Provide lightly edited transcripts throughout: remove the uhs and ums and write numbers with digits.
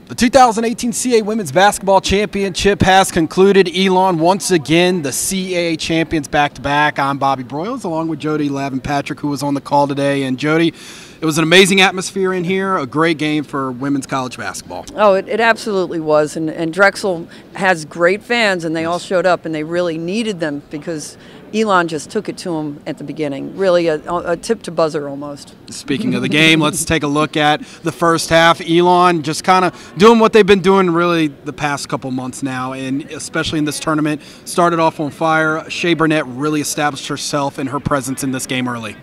The 2018 CAA Women's Basketball Championship has concluded. Elon once again the CAA champions back-to-back. I'm Bobby Broyles along with Jody Lavin-Patrick, who was on the call today. And Jody, it was an amazing atmosphere in here, a great game for women's college basketball. Oh, it absolutely was. And Drexel has great fans, and they all showed up, and they really needed them because Elon just took it to them at the beginning. Really a tip to buzzer almost. Speaking of the game, let's take a look at the first half. Elon just kind of doing what they've been doing really the past couple months now, and especially in this tournament. Started off on fire. Shea Burnett really established herself and her presence in this game early.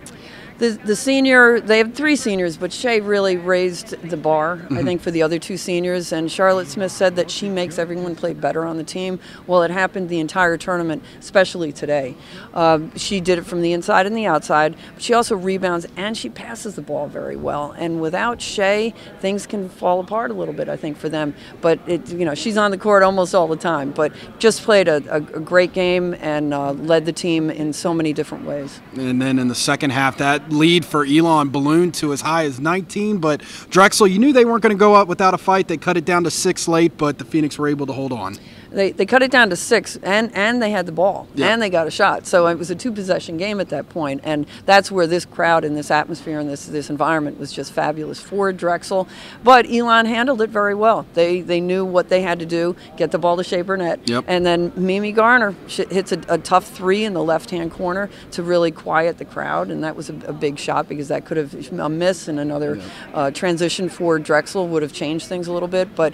The senior, they have three seniors, but Shea really raised the bar, I think, for the other two seniors. And Charlotte Smith said that she makes everyone play better on the team. Well, it happened the entire tournament, especially today. She did it from the inside and the outside, but she also rebounds and she passes the ball very well. And without Shea, things can fall apart a little bit, I think, for them. But she's on the court almost all the time, but just played a great game and led the team in so many different ways. And then in the second half, that lead for Elon ballooned to as high as 19, but Drexel, you knew they weren't going to go out without a fight. They cut it down to 6 late, but the Phoenix were able to hold on. They cut it down to 6, and they had the ball, and they got a shot. So it was a two-possession game at that point, and that's where this crowd and this atmosphere and this environment was just fabulous for Drexel. But Elon handled it very well. They knew what they had to do, get the ball to Shea Burnett, and then Mimi Garner hits a tough three in the left-hand corner to really quiet the crowd, and that was a big shot because that could have a miss and another transition for Drexel would have changed things a little bit. But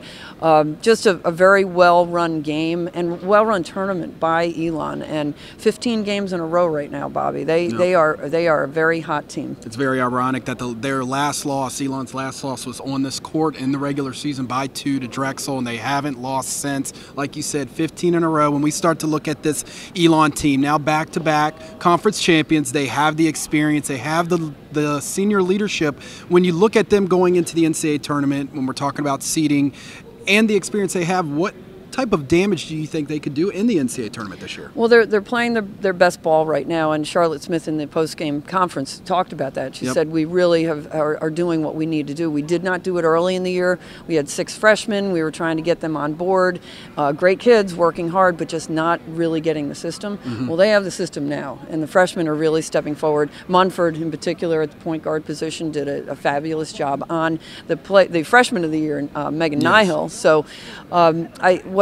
just a very well-run game and well-run tournament by Elon, and 15 games in a row right now, Bobby. They are a very hot team. It's very ironic that their last loss, Elon's last loss, was on this court in the regular season by 2 to Drexel, and they haven't lost since. Like you said, 15 in a row. When we start to look at this Elon team, now back-to-back conference champions, they have the experience, they have the senior leadership. When you look at them going into the NCAA tournament, when we're talking about seeding and the experience they have, what type of damage do you think they could do in the NCAA tournament this year? Well, they're playing their best ball right now, and Charlotte Smith in the post-game conference talked about that. She said, we really are doing what we need to do. We did not do it early in the year. We had 6 freshmen. We were trying to get them on board. Great kids, working hard, but just not really getting the system. Well, they have the system now, and the freshmen are really stepping forward. Munford, in particular, at the point guard position, did a fabulous job on the freshman of the year, Megan Nihil. So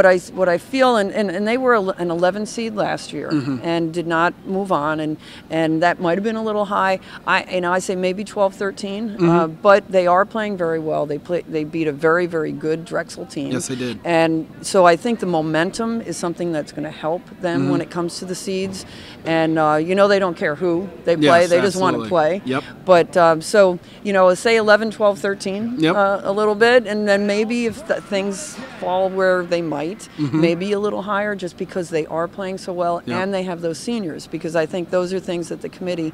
what I feel, and they were an 11 seed last year and did not move on, and that might have been a little high. I say maybe 12, 13, but they are playing very well. They beat a very, very good Drexel team. Yes, they did. And so I think the momentum is something that's going to help them when it comes to the seeds. And they don't care who they play; they just want to play. Yep. But so say 11, 12, 13, a little bit, and then maybe if things fall where they might. Maybe a little higher just because they are playing so well and they have those seniors, because I think those are things that the committee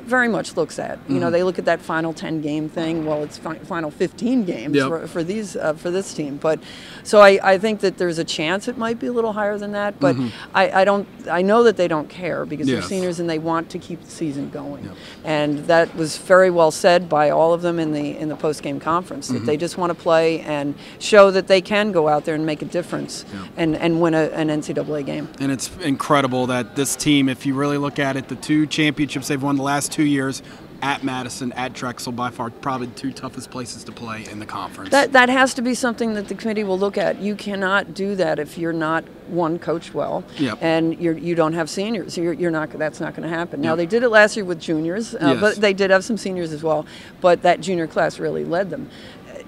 very much looks at. They look at that final 10 game thing. Well, it's final 15 games for this team. But so I think that there's a chance it might be a little higher than that, but I know that they don't care because they're seniors and they want to keep the season going. And that was very well said by all of them in the post-game conference, that they just want to play and show that they can go out there and make a difference and win an NCAA game. And it's incredible that this team, if you really look at it, the 2 championships they've won the last 2 years, at Madison, at Drexel, by far probably the 2 toughest places to play in the conference. That has to be something that the committee will look at. You cannot do that if you're not coached well, and you don't have seniors. That's not going to happen. Now they did it last year with juniors, but they did have some seniors as well. But that junior class really led them.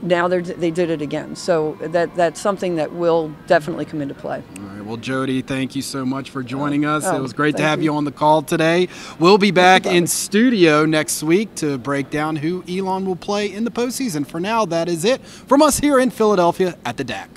Now they did it again, so that's something that will definitely come into play. All right, well, Jody, thank you so much for joining us. It was great to have you on the call today. We'll be back in studio next week to break down who Elon will play in the postseason. For now, that is it from us here in Philadelphia at the DAC.